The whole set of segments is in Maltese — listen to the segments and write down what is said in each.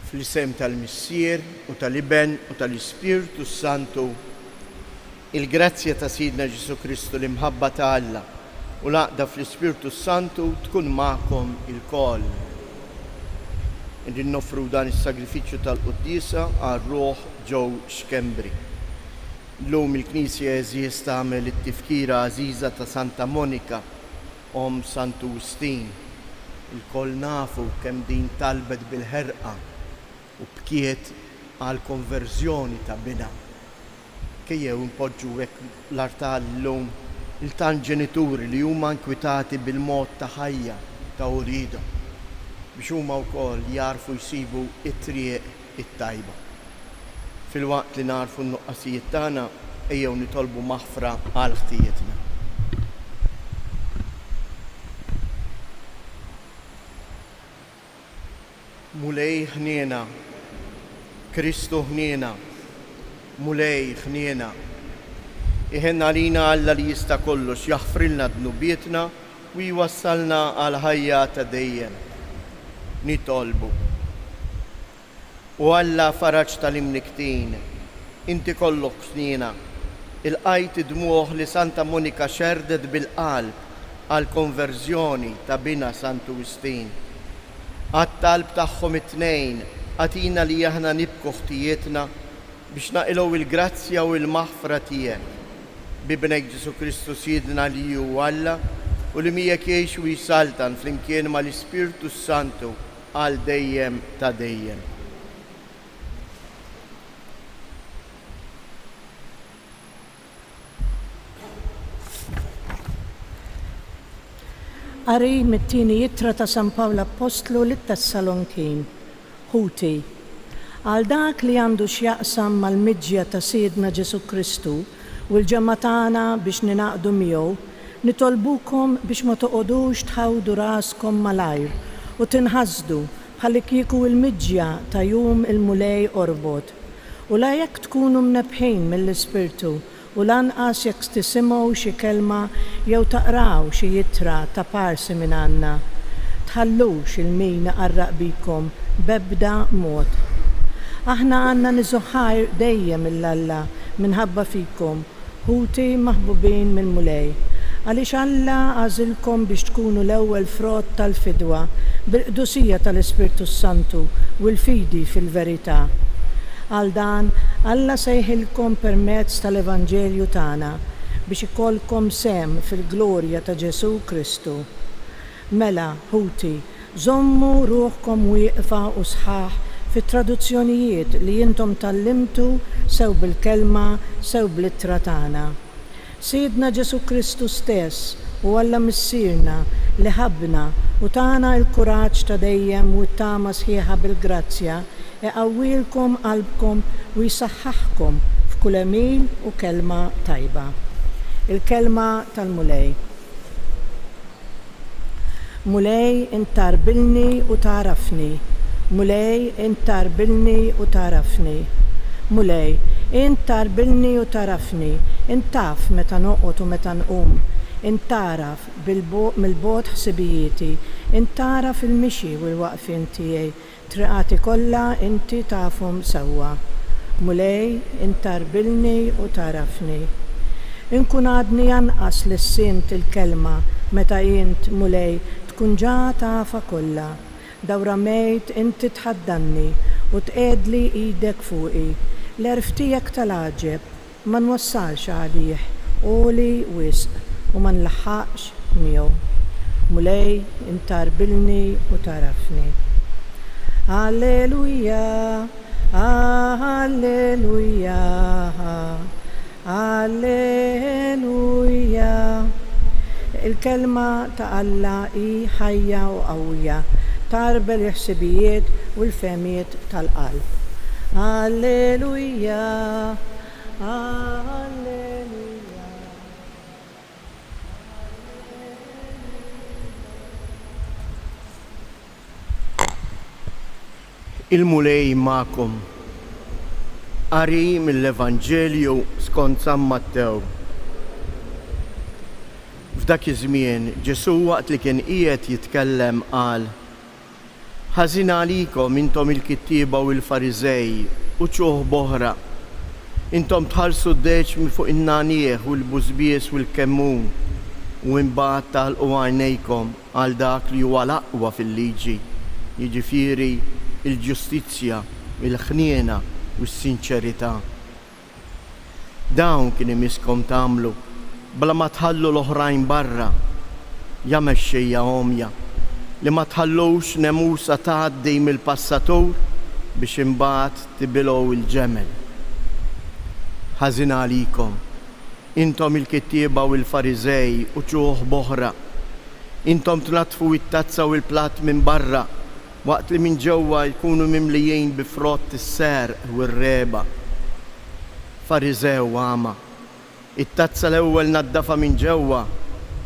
Fl-isem tal-Missier u tal-Iben u tal-Ispirtu Santu, il-grazzja ta' Sidna Ġesu Kristu l-imħabba ta' Alla u l-għaqda fl-Ispirtu Santu tkun ma'kom il-koll. Indin nofru dan is-sagrifiċċju tal-Quddisa għar-Ruħ ġew xkembri. Llum il-Knisja eżiż tagħmel it-tifkira għażiża ta' Santa Monika, Om Sant'Agustin. Il-koll nafu kemm din talbet bil-ħerqa u bkiet għal konverżjoni ta' bina. Kejjew impoġġu hekk l-artal llum il-tant ġenituri li huma nkwitati bil-mod ta' ħajja ta' urida biex huma wkoll jarfu jsibu it-triq it-tajba. Filwaqt li narfu n-nuqqasijiet tagħna ejjew nitolbu maħfra għal ħtijietna. Mulej ħniena, Kristu ħniena, mulej ħniena. Iħenna lina Alla li jista' kollox jaħfrilna dnubietna u jwassalna għal ħajja ta' dejjem. Nitolbu. U Alla faraġ tal-imniktin, inti kollok ħniena, il-qajt dmuħ li Santa Monika xerdet bil-qalb għal konverżjoni ta' bina Sant'Agustin. Għat-talb tagħhom it-tnejn għatina li aħna nibku ħtijietna biex naqilgħu il-grazzja u l-maħfra tiegħek. Bibnek Ġesu Kristu Sidna li hu Alla u li miegħek jgħix u jisaltan flimkien mal-Ispirtu Santu għal dejjem ta' dejjem. Qari mit-tieni jittra ta' San Pawlu Apostlu lit-Tessalonkin. Ħuti, għal dak li għandu x'jaqsam mal-miġja ta' Sidna Ġesu Kristu u l-ġemma tagħna biex ninaqdu miegħu, nitolbukom biex ma toqgħodux tħawdu raskom malajr u tinħasdu bħalli kieku l-miġja ta' jum il-mulej orbot. U la jekk tkunu mnebħin mill-Ispirtu u lanqas jekk tisimgħu xi kelma jew taqraw xi jittra ta' parsi minn għandna. Tħallux il-min qarraq bikom b'ebda mod. Aħna għandna niżoħħar dejjem il-Alla minħabba fikom, ħuti maħbubin mill-mulej. Għaliex Alla għażilkom biex tkunu l-ewwel frott tal-fidwa bil-qdusija tal-Ispirtu Santu u l-fidi fil-verità. Għal dan, Alla sejħilkom permezz tal-Evanġelju tagħna biex ikolkom sem fil-glorja ta' Ġesu Kristu. Mela, ħuti, żommu ruħkom wieqfa u sħaħ fit-traduzzjonijiet li intom tallimtu sew bil-kelma sew bl-ittra tagħna. Sidna Ġesu Kristu stess u Alla missierna li ħabna u tagħna l-kuraġġ ta' dejjem u t-tama sħiħa bil-grazzja iqawwilkom qalbkom u jisaħħaħkom f'kull emil u kelma tajba. Il-kelma tal-mulej. Mulej intarbilni u tarafni. Mulej intarbilni u tarafni. Mulej intarbilni u tarafni. Intaf meta noqgħod u meta nqum. Intaraf mill-bogħod ħsibijieti. Intaraf il-mixi u l-waqfien tiegħi. Triqati kollha inti tafhom sewwa. Mulej intarbilni u tarafni. Inkun għadni janqas li ssint il-kelma meta int mulej tkun ġa tafa kollha. Dawra mejt inti tħaddanni u tqedli idek fuqi. L-erf tiegħek tal-għaġeb ma nwassalx għalih qoli wisq u ma nlaħħaqx miegħu. Mulej intarbilni u tarafni. Alleluja, alleluja, alleluja. Il-kelma ta' Alla hi ħajja u qawwija, tarbel il-ħsibijiet u l-fehmiet tal-qalb. Alleluja, alleluja. Il-mulej ma'kom. Qari mill-Evanġelju skont San Mattew. F'dak iż-żmien Ġesu waqt li kien qiegħed jitkellem qal: Ħażin għalikom intom il-kittieba u l-Farizej u ċuħ boħra. Intom tħallsu d-deċmi fuq in-nanieħ u l-bużbies u l-kemmun u imbagħad tagħlqu għajnejkom għal dak li huwa l-aqwa fil-liġi, jiġifieri il-ġustizzja, il-ħniena u s-sinċerità. Dawn kien imiskom tagħmlu bla ma tħallu l-oħrajn barra, jagħmel xejja omja li ma tħallux nemusa tgħaddi mill-passatur biex imbagħad tibilgħu il-ġemel. Ħażin għalikom, intom il-kittieba u l-Farizej u ċuħ boħra, intom tnatfu it-tazza u l-platt minn barra waqt li minn ġewwa jkunu mimlijin bi frott is-serq u r-reba. Fariżew għama, it-tazza l-ewwel naddafa minn ġewwa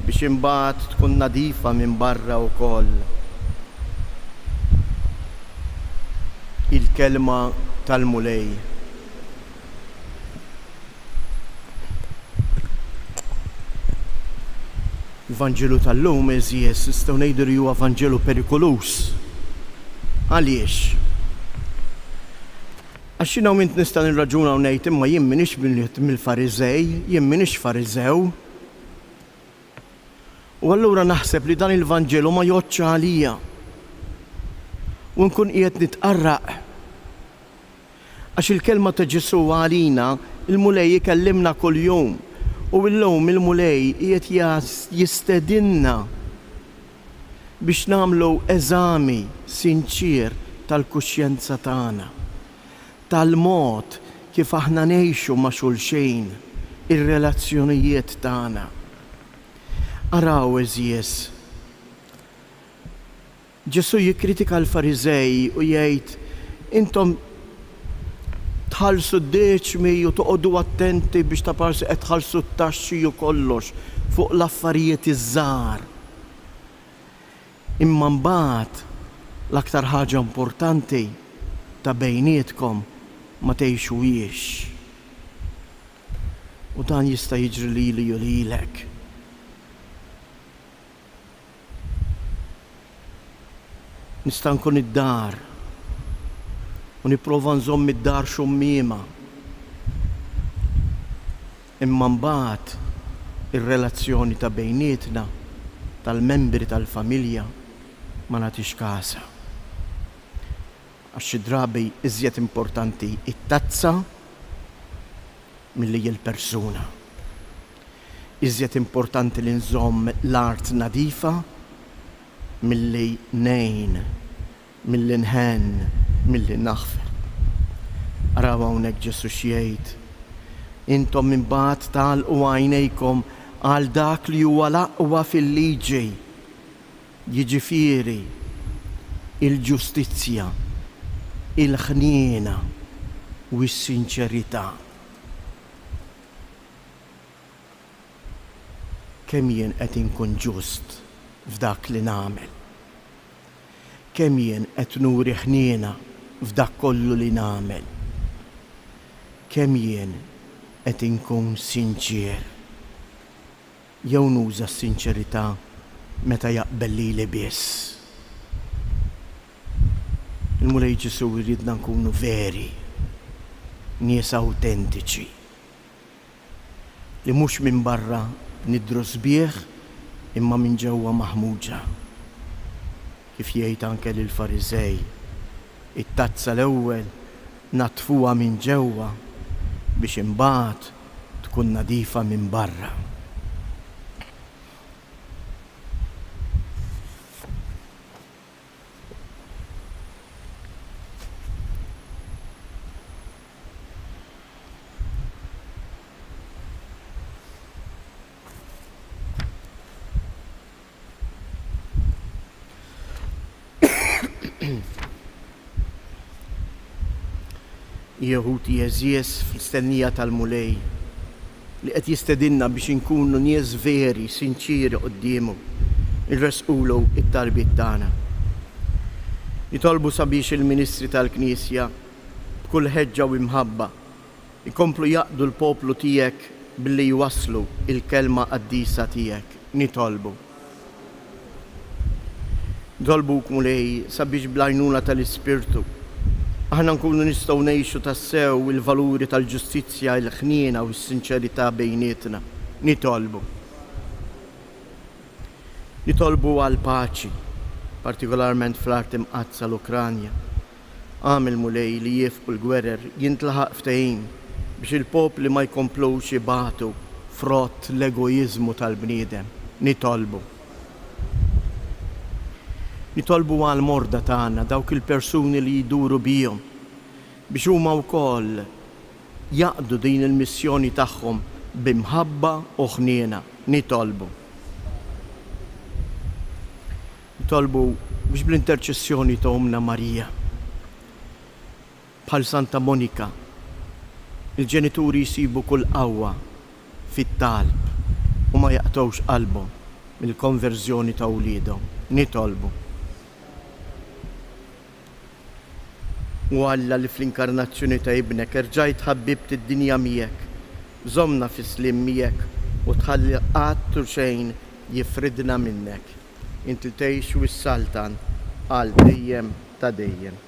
biex imbagħad tkun nadifa minn barra wkoll. Il-kelma tal-mulej. Il-Vanġelu tal-lum eżies nistgħu ngħidu li huwa Vanġelu perikolus. Għaliex? Għax jiena mint nista' nirraġuna u ngħid imma jien m'iniex mill-Farizej, jien m'iniex Fariżew. U allura naħseb li dan il-Vanġelu ma joċċa għalija u nkun qiegħed nitqarraq. Għax il-kelma ta' Ġesu għalina il-mulej ikellimna kuljum u llum il-mulej qiegħed jistedinna biex nagħmlu eżami sinċir tal-kuxjenza tagħna, tal-mod kif aħna ngħixu ma' xulxejn, ir-relazzjonijiet tagħna. Araw eżies, Ġesu jikkritika l-Farizej u jgħid intom tħallsu d-deċmi u toqgħodu attenti biex ta' parsi qed tħallsu t-taxxi u kollox fuq l-affarijiet iż-żgħar. Imma mbagħad l-aktar ħaġa importanti ta' bejnietkom ma tgħixuhiex. U dan jista' jiġri lili u lilek. Nista' nkun id-dar u nipprova nżomm id-dar xummiema. Imma mbagħad ir-relazzjoni ta' bejnietna tal-membri tal-familja ma nagħtix kasa. Għax xi drabi iżjed importanti it-tazza milli l-persuna. Iżjed importanti li nżomm l-art nadifa milli nejn, milli nħenn, milli naħfer. Araw hawnhekk Ġesu x'jgħid. Intom imbagħad tagħlqu għajnejkom għal dak li huwa l-aqwa fil-liġi, jiġifieri il-ġustizzja, il-ħniena u s-sinċerità. Kemm jien qed inkun ġust f'dak li nagħmel. Kemm jien qed nuri ħniena f'dak kollu li nagħmel. Kemm jien qed inkun sinċier. Jew nuża s-sinċerità meta jaqbel lili biss. Il-mulej Ġesu jridna nkunu veri, nies awtentiċi, li mhux minn barra nidru sbieħ imma minn ġewwa maħmuġa. Kif jgħid anke lill-Farizej, it-tazza l-ewwel natfuha minn ġewwa biex imbagħad tkun nadifa minn barra. Jeħudi eżies fl-istennija tal-mulej li qed jistedinna biex inkunu nies veri, sinċiri qudiemu, irresqulu it-talbiet tagħna. Jitolbu sabiex il-ministri tal-Knisja b'kull ħeġġa u imħabba ikomplu jaqdu l-poplu tiegħek billi jwasslu il-kelma qaddisa tiegħek. Nitolbu. Nitolbuk mulej sabiex blajnuna tal-Ispirtu aħna nkunu nistgħu ngħixu tassew il-valuri tal-ġustizzja, il-ħniena u s-sinċerità bejnietna. Nitolbu għal paċi, partikolarment fl-art imqazza l-Ukranja. Għamil mulej li jifqu l-gwerer jintlaħaq ftehim biex il-popli ma jkomplux jibatu frott l-egoizmu tal-bniedem. Nitolbu għal morda tagħna dawk il-persuni li jduru bihom biex huma wkoll jaqdu din il-missjoni tagħhom bimħabba u ħniena. Nitolbu biex bl-interċessjoni ta' Omna Marija bħal Santa Monika il-ġenituri jsibu kull qawwa fit-talb u ma jaqtgħux qalbhom mill-konverżjoni ta' wliedhom. Nitolbu. U Alla li fl-inkarnazzjoni ta' ibnek erġajt ħabbibt id-dinja miegħek, żommna fis-slim miegħek u tħalli qatt u xejn jifridna minnek. Inti tgħix u s-saltan għal dejjem ta' dejjem.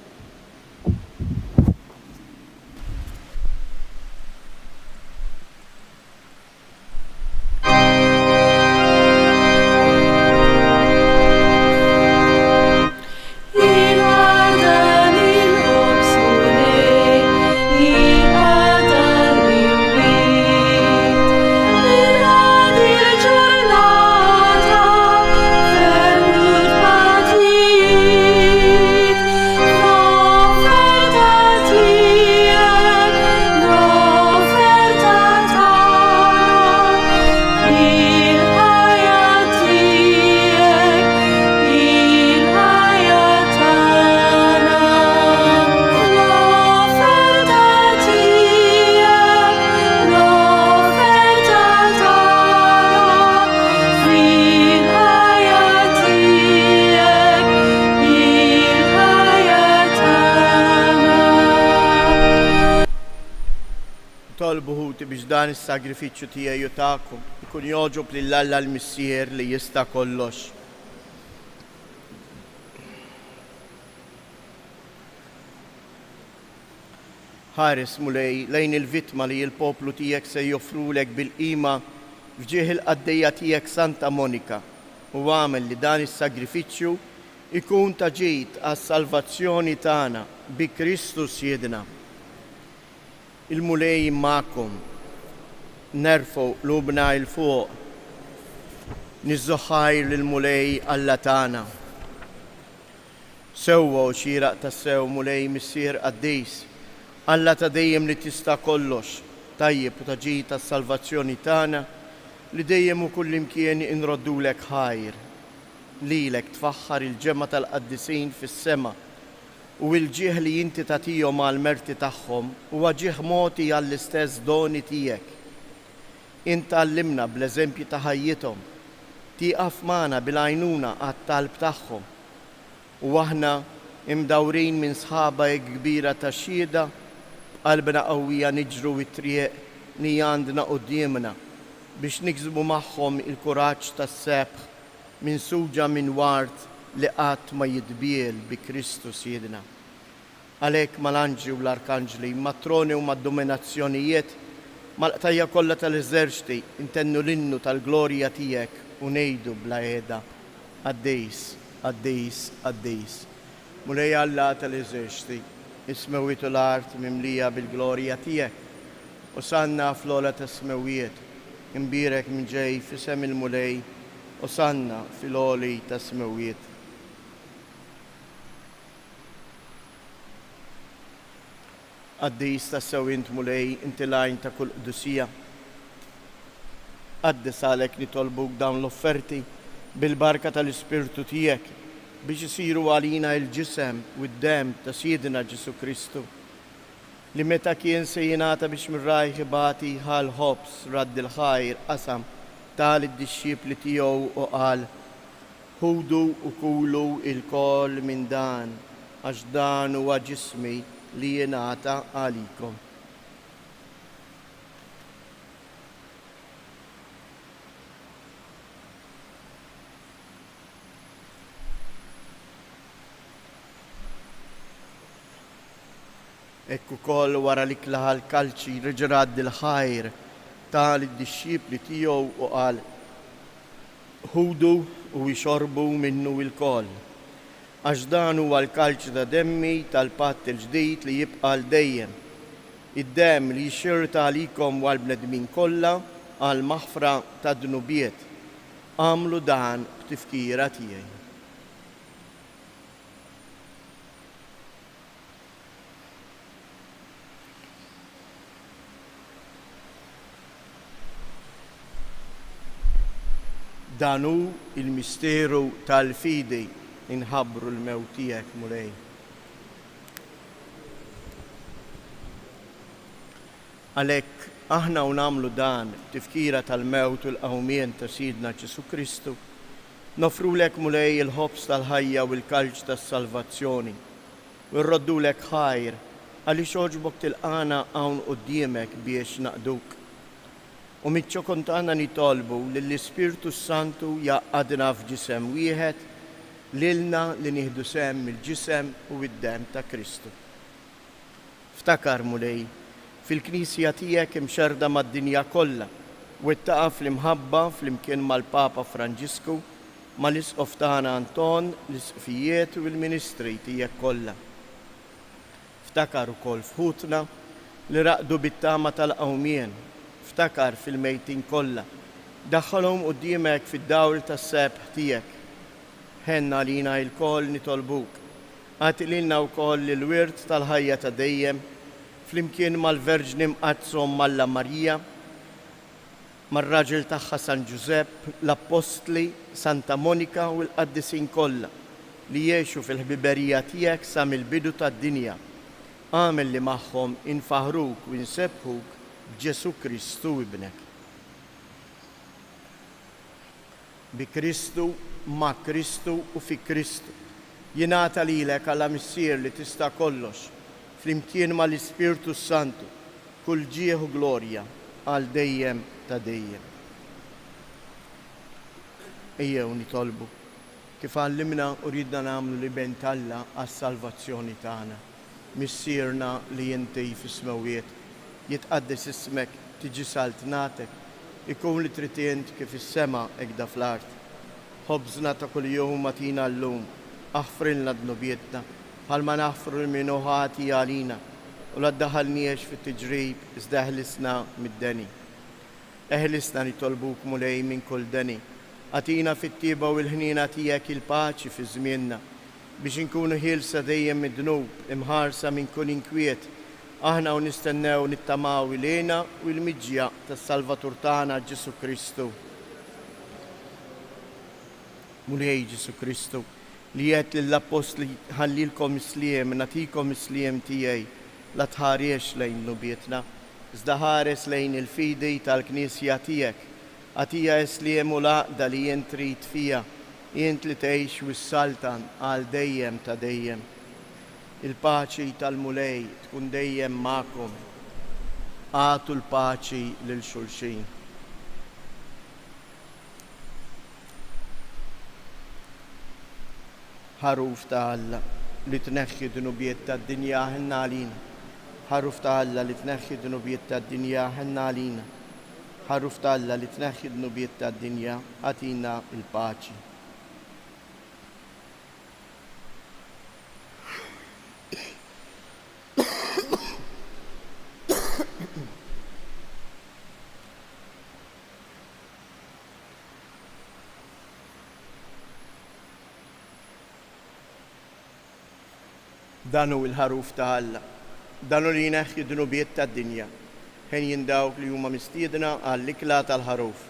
Tolbuħuti biex dan is-sagrifiċċju tiegħi u tagħkom ikun joġob lil Alla l-Missier li jista' kollox. Ħares mulej lejn il-vittma li l-poplu tiegħek se joffrulek bil-qima fġieħ il-qaddejja tiegħek Santa Monika u għamel li dan is-sagrifiċċju ikun ta' ġid għas-salvazzjoni tagħna bi Kristus Siedna. Il-mulej ma'kom, nerfu lubna il-fuq, nizzoħajr l-mulej Alla tagħna. Sewwa u xieraq tassew mulej Missier Qaddis, Alla ta' dejjem li tista' kollox, tajjeb u ta' ġid tas-salvazzjoni tagħna li dejjem u kullimkien inroddulek ħajr. Lilek tfaħħar il-ġemma tal-qaddisin fis-sema u l-ġieħ li inti tagħtihom għall-merti tagħhom huwa ġieħ mogħti għall-istess doni tiegħek. Int għallimna bl-eżempji ta' ħajjithom tieqaf magħna bil-għajnuna għat-talb tagħhom u aħna imdawrin minn sħaba kbira ta' xhieda qalbna qawwija niġru t-triq li għandna qudiemna biex niksbu magħhom il-kuraġġ tas-sebħ minn suġa minn wart li qatt ma jitbiel bi Kristus Siedna. Għalhekk mal-anġli u l-arkanġli, mat-troni u mad-dominazzjonijiet, mal-qtajja kollha tal-eżerċiti intennu l-innu tal-glorja tiegħek u ngħidu bla qiegħda Qaddis, Qaddis, Qaddis. Mulej Alla tal-eżerċiti, ismewiet u l-art mimlija bil-glorja tiegħek u sanna fl-ola tas-smewiet, imbirek minn ġej f'isem il-mulej u sanna fil-oli tas-smewiet. Qaddis tassew int mulej inti lajn ta' kull qdusija. Qaddis għalhekk nitolbuk dawn l-offerti bil-barka tal-Ispirtu tiegħek biex isiru għalina il-ġisem u d-dem ta' Siedna Ġesu Kristu li meta kien se jingħata biex mir-rajħ ibati ħal ħobs radd il-ħajr qasam tal id-dixxipli tiegħu u qal ħudu u kulu il-kol minn dan għax dan huwa ġismi li jingħata għalikom. Ekku kol wara li klaħal kalċi reġerad il-ħajr tal id-disċipli tiegħu u qal ħudu u jxorbu minnu il-kol. Għax dan huwa l-kalċ ta' demmi tal-patt il-ġdid li jibqa' dejjem. Id-dem li jxirta għalikom għal-bnedmin kollha għal maħfra ta' dnubiet. Għamlu dan b'tifkira tiegħi. Danu il-misteru tal-fidi inħabru l-mewtijek mulej. Għalek, aħna unamlu dan tifkira tal-mewt u l-qawmien ta' Sidna Ġesu Kristu, nofru lek mulej il-ħobs tal-ħajja u l-kalġ tas-salvazzjoni, u rroddu lek ħajr, għalli xoġbok til-qana għawn qoddimek biex naqduk. U mitċo kontana nitolbu li l-Ispirtu Santu jaqqadna f'ġisem wieħed lilna li nieħdu sem il-ġisem u id-dem ta' Kristu. Ftakar mulej, fil-Knisja tiegħek imxerda mad-dinja kollha u ittaqa' fl-imħabba fl-imkien mal-Papa Franġisku mal-Isqof tagħna Anton, l-isqfijiet u l-ministri tiegħek kollha. Ftakar ukoll fħutna li raqdu bit-tama tal-qawmien. Ftakar fil-mejtin kollha, daħħalhom quddiemek fid-dawl tas-sebħ tiegħek. Ħenna lina l-koll nitolbuk. Għati lilna wkoll il-wirt tal-ħajja ta' dejjem, flimkien mal-Verġni mqazzhom Malla Marija, mar-raġel tagħha San Giuseppe, l-Apostli, Santa Monika u l-qaddisin kollha li jgħixu fil-ħbiberija tiegħek sa mill-bidu tad-dinja. Għamel li magħhom infaħruk u nsebħuk Ġesu Kristu ibnek. Bi Kristu, ma' Kristu u fi Kristu. Jingħata lilek għala missier li tista' kollox, flimkien ma' l-Ispirtu Santu, kull ġieħ u glorja għal dejjem ta' dejjem. Ejjew nitolbu kif għallimna u ridna nagħmlu li bent Alla għas-salvazzjoni tagħna. Missierna li inti fis-smawiet, jitqaddes ismek, tiġi saltnatek, ikun li tritient kif is-sema ekda fl-art. Ħobżna ta' kuljum atina llum, aħfrilna dnubietna, bħalma naħfru l-minuħati għalina, u la ddaħalniex fit-tiġrib, iżda eħlisna mid-deni. Eħlisna nitolbuk mulej minn kull deni, atina fit-tiba u l-ħnina tiegħek il-paċi fi żmienna, biex inkunu ħielsa dejjem mid-dnub, imħarsa minn kull inkwiet, aħna u nistennew nittamaw ilejna u l-miġja tas-Salvatur tagħna Ġesu Kristu. Mulej Ġesu Kristu, li qed lill-Apostli ħallilkom isliem, nagħtikom isliem tiegħi, la tħariex lejn nubietna, iżda ħares lejn il-fidi tal-Knisja tiegħek, għatija isliem u laqda li jien trid fija, jien li tgħix wis-saltan għal dejjem ta' dejjem. Il-paċi tal-mulej tkun dejjem magħkom. Għatu l-paċi lil xulxin. Ħaruf ta' Alla li tneħħi dnubiet tad-dinja ħenna għalina. Ħaruf ta' Alla li tneħħi dnubiet tad-dinja ħenna għalina. Ħaruf ta' Alla li tneħħi dnubiet tad-dinja għatina il-paċi. Danu il-ħaruf ta' Alla, danu li jneħħi dnubiet tad-dinja, ħen jindawk li huma mistiedna għall-ikla tal-ħaruf.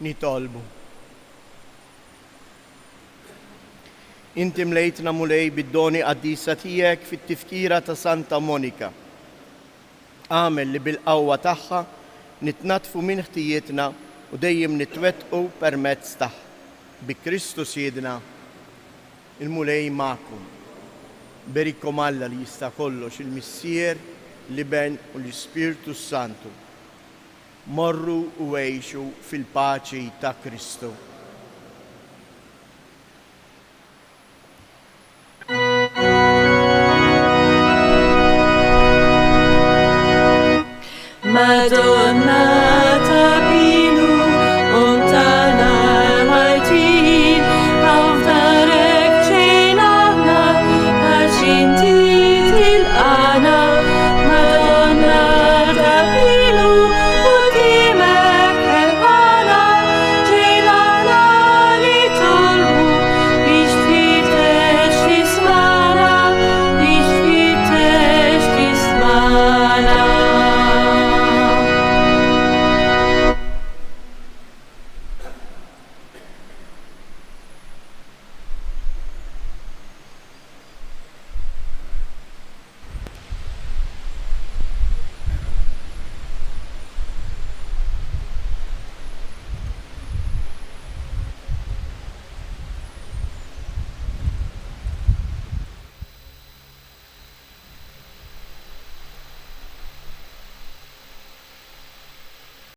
nitolbu. Inti mlejtna mulej bid-doni qaddisa tiegħek fit-tifkira ta' Santa Monika. Għamel li bil-qawwa tagħha nitnatfu minn ħtijietna u dejjem nitwettqu permezz tagħha. Bi Kristu Siedna, il-mulej magħkom. Berikom Alla li jista' kollox, il-Missier, l-Iben u l-Ispirtu Santu. Morru u għejxu fil-paċi ta' Kristu. Madonna